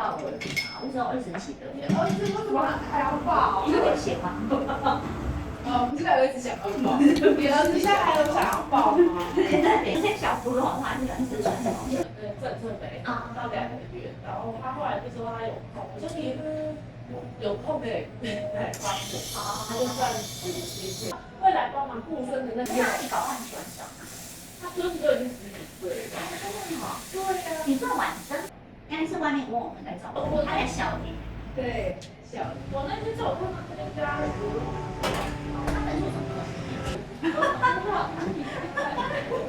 抱我儿子啊，我只有20几个月。儿子为什么还要抱？因为我喜欢。不是儿子想要抱，你儿子现在还有想要抱吗？对，现在小哺乳的话是2岁传统。政策没到2个月，然后他后来就说他有空，我说你有空可以来帮我，他就算是会来帮忙顾孙的那个。你搞很喜欢小孩，他孙子都已经10几岁了。真的好。对呀。你做晚生，应该是外面问我们在找，他在小一。对，小一。我那天走他们家，他们说什么？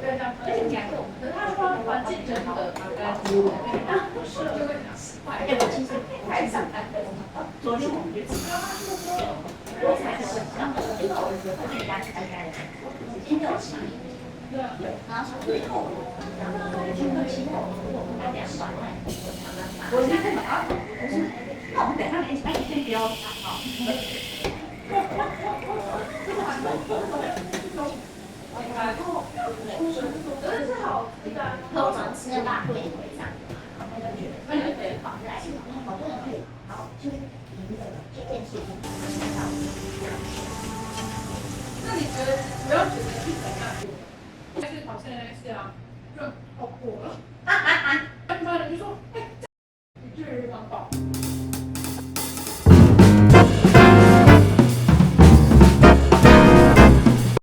对呀，而且你还跟我们，可是他说环境真的蛮干净的，不适合就会讲实话。我其实太上班了。昨天我们去吃，我才是想，因为我自己家是在家里，今天6、7。对啊。然后最后，然后去喝西口，我们2碗饭，我现在啊，不是，那我们等下连起来先不要打啊。然后，真是好吃的。通常吃的辣会会这样，那就觉得好来，好多人会，好就是赢的这件事情。那你觉得主要觉得是怎样？还是好像那些啊，就爆破了。